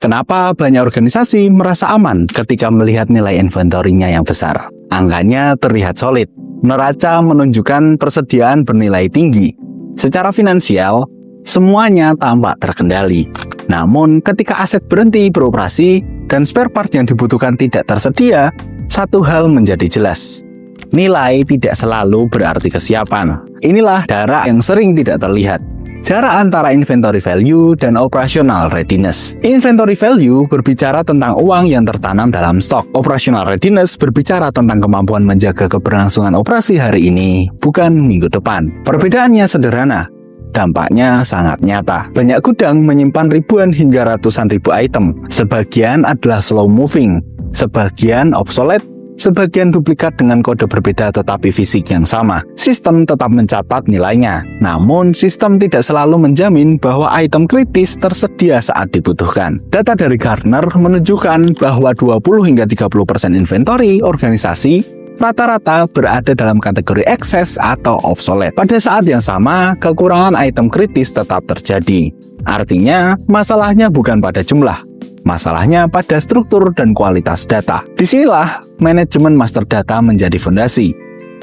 Kenapa banyak organisasi merasa aman ketika melihat nilai inventory-nya yang besar? Angkanya terlihat solid. Neraca menunjukkan persediaan bernilai tinggi. Secara finansial, semuanya tampak terkendali. Namun, ketika aset berhenti beroperasi dan spare part yang dibutuhkan tidak tersedia, satu hal menjadi jelas. Nilai tidak selalu berarti kesiapan. Inilah jarak yang sering tidak terlihat. Jarak antara inventory value dan operational readiness. Inventory value berbicara tentang uang yang tertanam dalam stok. Operational readiness berbicara tentang kemampuan menjaga keberlangsungan operasi hari ini, bukan minggu depan. Perbedaannya sederhana. Dampaknya sangat nyata. Banyak gudang menyimpan ribuan hingga ratusan ribu item. Sebagian adalah slow moving, sebagian obsolete, sebagian duplikat dengan kode berbeda tetapi fisik yang sama. Sistem tetap mencatat nilainya, namun sistem tidak selalu menjamin bahwa item kritis tersedia saat dibutuhkan. Data dari Gartner menunjukkan bahwa 20 hingga 30% inventory organisasi rata-rata berada dalam kategori excess atau obsolete. Pada saat yang sama, kekurangan item kritis tetap terjadi. Artinya, masalahnya bukan pada jumlah. Masalahnya pada struktur dan kualitas data. Disinilah manajemen master data menjadi fondasi.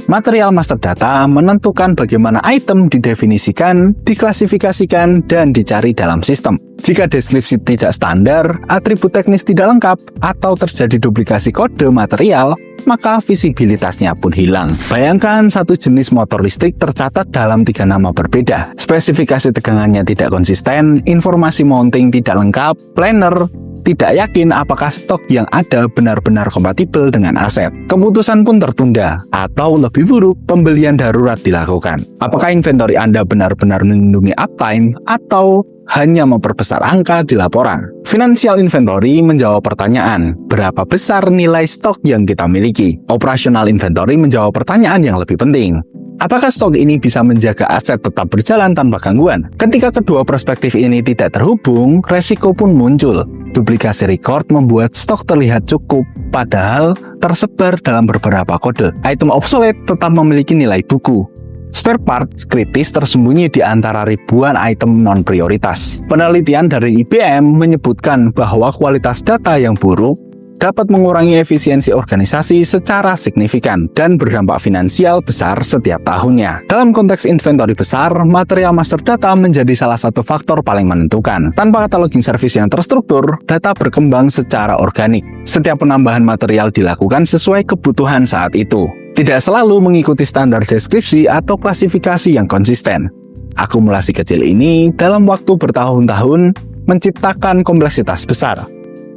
Material master data menentukan bagaimana item didefinisikan, diklasifikasikan, dan dicari dalam sistem. Jika deskripsi tidak standar, atribut teknis tidak lengkap, atau terjadi duplikasi kode material, maka visibilitasnya pun hilang. Bayangkan satu jenis motor listrik tercatat dalam 3 nama berbeda. Spesifikasi tegangannya tidak konsisten, informasi mounting tidak lengkap, planner tidak yakin apakah stok yang ada benar-benar kompatibel dengan aset. Keputusan pun tertunda, atau lebih buruk, pembelian darurat dilakukan. Apakah inventory Anda benar-benar melindungi uptime, atau hanya memperbesar angka di laporan? Financial inventory menjawab pertanyaan, berapa besar nilai stok yang kita miliki? Operational inventory menjawab pertanyaan yang lebih penting, apakah stok ini bisa menjaga aset tetap berjalan tanpa gangguan? Ketika kedua perspektif ini tidak terhubung, resiko pun muncul. Duplikasi record membuat stok terlihat cukup, padahal tersebar dalam beberapa kode. Item obsolete tetap memiliki nilai buku. Spare parts kritis tersembunyi di antara ribuan item non-prioritas. Penelitian dari IBM menyebutkan bahwa kualitas data yang buruk dapat mengurangi efisiensi organisasi secara signifikan dan berdampak finansial besar setiap tahunnya. Dalam konteks inventory besar, material master data menjadi salah satu faktor paling menentukan. Tanpa cataloging service yang terstruktur, data berkembang secara organik. Setiap penambahan material dilakukan sesuai kebutuhan saat itu, tidak selalu mengikuti standar deskripsi atau klasifikasi yang konsisten. Akumulasi kecil ini dalam waktu bertahun-tahun menciptakan kompleksitas besar.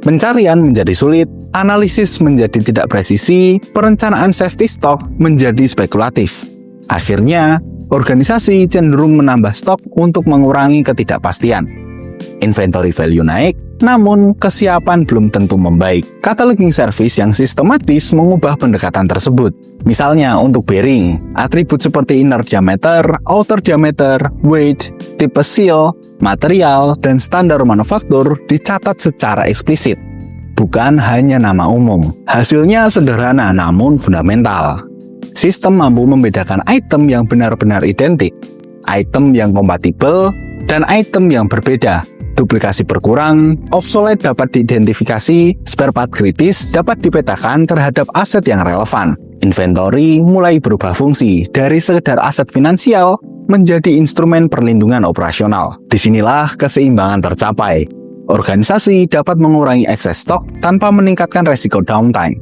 Pencarian menjadi sulit, analisis menjadi tidak presisi, perencanaan safety stock menjadi spekulatif. Akhirnya, organisasi cenderung menambah stok untuk mengurangi ketidakpastian. Inventory value naik, namun kesiapan belum tentu membaik. Cataloging service yang sistematis mengubah pendekatan tersebut. Misalnya untuk bearing, atribut seperti inner diameter, outer diameter, weight, tipe seal, material, dan standar manufaktur dicatat secara eksplisit, bukan hanya nama umum. Hasilnya sederhana namun fundamental. Sistem mampu membedakan item yang benar-benar identik, item yang kompatibel, dan item yang berbeda. Duplikasi berkurang, obsolete dapat diidentifikasi, spare part kritis dapat dipetakan terhadap aset yang relevan. Inventory mulai berubah fungsi dari sekedar aset finansial menjadi instrumen perlindungan operasional. Disinilah keseimbangan tercapai. Organisasi dapat mengurangi ekses stok tanpa meningkatkan resiko downtime.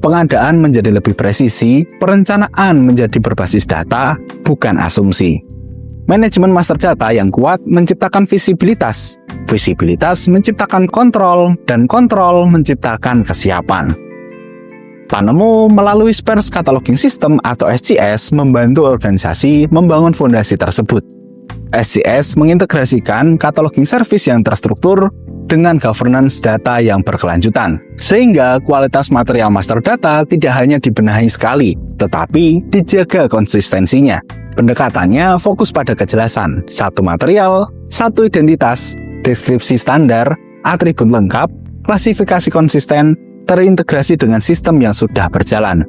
Pengadaan menjadi lebih presisi, perencanaan menjadi berbasis data, bukan asumsi. Manajemen master data yang kuat menciptakan visibilitas. Visibilitas menciptakan kontrol, dan kontrol menciptakan kesiapan. Panemu melalui Spares Cataloging System atau SCS membantu organisasi membangun fondasi tersebut. SCS mengintegrasikan cataloging service yang terstruktur dengan governance data yang berkelanjutan, sehingga kualitas material master data tidak hanya dibenahi sekali, tetapi dijaga konsistensinya. Pendekatannya fokus pada kejelasan, satu material, satu identitas, deskripsi standar, atribut lengkap, klasifikasi konsisten, terintegrasi dengan sistem yang sudah berjalan.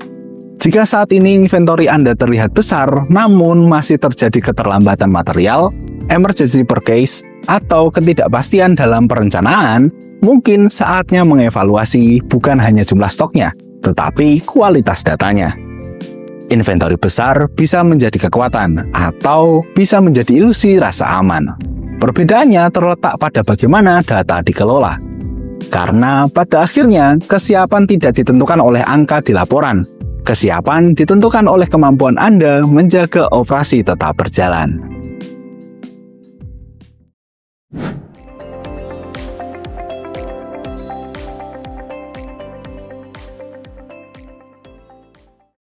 Jika saat ini inventory Anda terlihat besar, namun masih terjadi keterlambatan material, emergency purchase, atau ketidakpastian dalam perencanaan, Mungkin saatnya mengevaluasi bukan hanya jumlah stoknya, tetapi kualitas datanya. Inventory besar bisa menjadi kekuatan atau bisa menjadi ilusi rasa aman. Perbedaannya terletak pada bagaimana data dikelola. Karena pada akhirnya kesiapan tidak ditentukan oleh angka di laporan. Kesiapan ditentukan oleh kemampuan Anda menjaga operasi tetap berjalan.